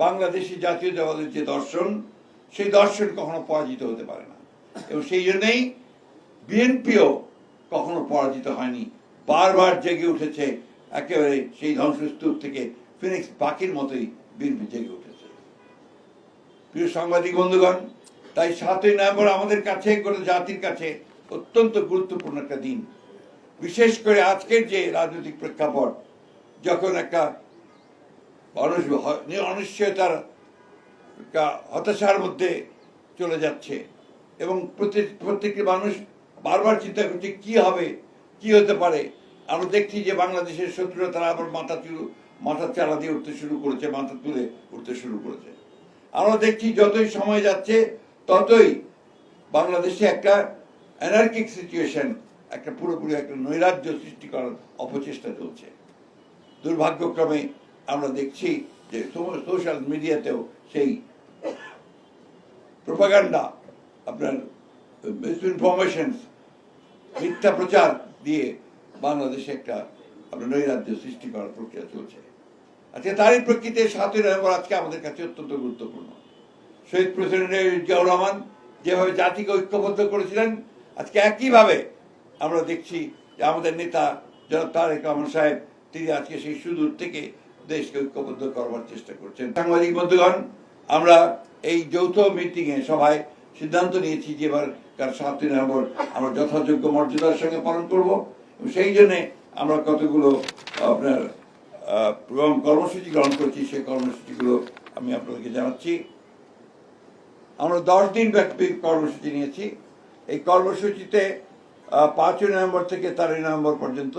বাংলাদেশি জাতীয়তাবাদের যে দর্শন, সেই দর্শন কখনো পরাজিত হতে পারে না। এবং সেই জন্যই বিএনপিও কখনো পরাজিত হয়নি, বারবার জেগে উঠেছে, একেবারে সেই ধ্বংসস্তূপ থেকে ফিনিক্স পাখির মতোই বিএনপি জেগে উঠেছে। প্রিয় সাংবাদিক বন্ধুগণ, তাই 7ই নভেম্বর আমাদের কাছে, গোটা জাতির কাছে অত্যন্ত গুরুত্বপূর্ণ একটা দিন। বিশেষ করে আজকের যে রাজনৈতিক প্রেক্ষাপট, যখন একটা মানুষ অনিশ্চয়তার হতাশার মধ্যে চলে যাচ্ছে এবং প্রত্যেকটি মানুষ বারবার চিন্তা করছে কি হবে, কি হতে পারে। আমরা দেখছি যে বাংলাদেশের শত্রুরা তারা আবার মাথা চালা দিয়ে উঠতে শুরু করেছে, মাথা তুলে উঠতে শুরু করেছে। আমরা দেখছি যতই সময় যাচ্ছে ততই বাংলাদেশে একটা অ্যানার্কিক সিচুয়েশন, একটা পুরোপুরি একটা নৈরাজ্য সৃষ্টি করার অপচেষ্টা চলছে। দুর্ভাগ্যক্রমে আমরা দেখছি যে সোশ্যাল মিডিয়াতেও সেই প্রোপাগান্ডা, আপনার মিসইনফরমেশন, মিথ্যা প্রচার দিয়ে বাংলাদেশে একটা আপনার নৈরাজ্য সৃষ্টি করার প্রক্রিয়া চলছে। আজকে তারই প্রেক্ষিতে 7ই নভেম্বর আজকে আমাদের কাছে অত্যন্ত গুরুত্বপূর্ণ। শহীদ প্রেসিডেন্ট জিয়াউর রহমান যেভাবে জাতিকে ঐক্যবদ্ধ করেছিলেন, আজকে একইভাবে আমরা দেখছি যে আমাদের নেতা জনাব তারেক রহমান সাহেব, তিনি আজকে সেই সুদূর থেকে দেশকে ঐক্যবদ্ধ করবার চেষ্টা করছেন। সাংবাদিক বন্ধুগণ, আমরা এই যৌথ মিটিংয়ে সভায় সিদ্ধান্ত নিয়েছি যে এবার 7ই নভেম্বর আমরা যথাযোগ্য মর্যাদার সঙ্গে পালন করব। সেই জন্যে আমরা কতগুলো আপনার কর্মসূচি গ্রহণ করছি, সেই কর্মসূচিগুলো আমি আপনাদেরকে জানাচ্ছি। আমরা 10 দিন ব্যাপী কর্মসূচি নিয়েছি। এই কর্মসূচিতে 5ই নভেম্বর থেকে 13ই নভেম্বর পর্যন্ত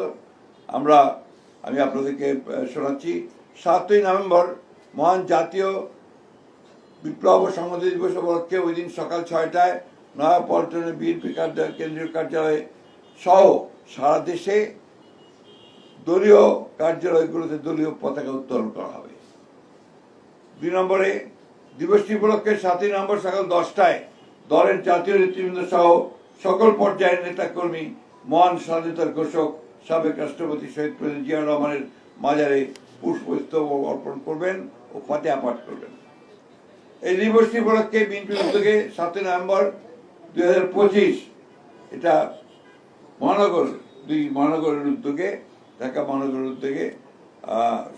আমি আপনাদেরকে শোনাচ্ছি। 7ই নভেম্বর মহান জাতীয় বিপ্লব ও সংহতি দিবস উপলক্ষে ওই দিন সকাল 6টায় নয়াপল্টনে বিএনপি কেন্দ্রীয় কার্যালয় সহ সারা দেশে দলীয় কার্যালয়গুলোতে দলীয় পতাকা উত্তোলন করা হবে। 2 নম্বরে দিবসটি উপলক্ষে 7ই নভেম্বর সকাল 10টায় দলের জাতীয় নেতৃবৃন্দ সহ সকল পর্যায়ের নেতাকর্মী মহান স্বাধীনতার ঘোষক সাবেক রাষ্ট্রপতি শহীদ প্রেসিডেন্ট জিয়াউর রহমানের মাজারে পুষ্পস্তবক অর্পণ করবেন ও ফাতিহা পাঠ করবেন। এই দিবসটি উপলক্ষে বিএনপির উদ্যোগে 7ই নভেম্বর 2025 এটা মহানগরের উদ্যোগে, ঢাকা মহানগরের উদ্যোগে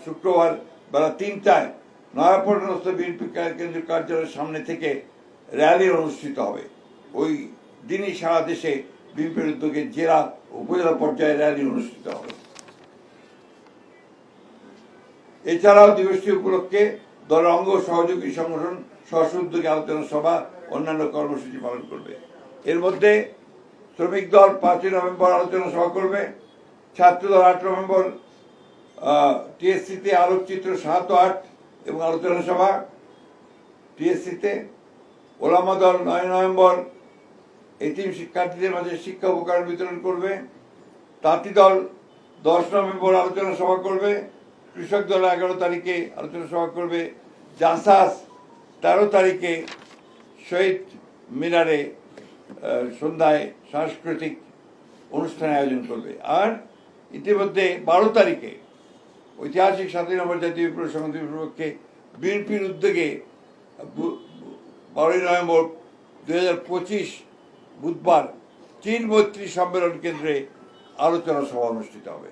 শুক্রবার বেলা 3টায় নয়াপল্টনস্থ বিএনপি কেন্দ্রীয় কার্যালয়ের সামনে থেকে র্যালি অনুষ্ঠিত হবে। ওই দিনই সারা দেশে বিএনপির উদ্যোগে জেলা উপজেলা পর্যায়ে র্যালি অনুষ্ঠিত হবে। এছাড়াও দিবসটি উপলক্ষে দলের অঙ্গ সহযোগী সংগঠন স্ব উদ্যোগে আলোচনা সভা, অন্যান্য কর্মসূচি পালন করবে। এর মধ্যে শ্রমিক দল 5ই নভেম্বর আলোচনা সভা করবে, ছাত্র দল 8 নভেম্বর টিএসসিতে আলোকচিত্র 7 ও 8 এবং আলোচনা সভা টিএসসিতে, ওলামা দল 9 নভেম্বর এতিম শিক্ষার্থীদের মাঝে শিক্ষা উপকরণ বিতরণ করবে, তাঁতি দল 10 নভেম্বর আলোচনা সভা করবে, কৃষক দল 11 তারিখে আলোচনা সভা করবে, জাসাস 13 তারিখে শহীদ মিনারে সন্ধ্যায় সাংস্কৃতিক অনুষ্ঠানের আয়োজন করবে। আর ইতিমধ্যে 12 তারিখে ঐতিহাসিক 7ই নভেম্বর জাতীয় বিপ্লব সংহতি উপলক্ষে বিএনপির উদ্যোগে 12ই নভেম্বর 2025 বুধবার চীন মৈত্রী সম্মেলন কেন্দ্রে আলোচনা সভা অনুষ্ঠিত হবে।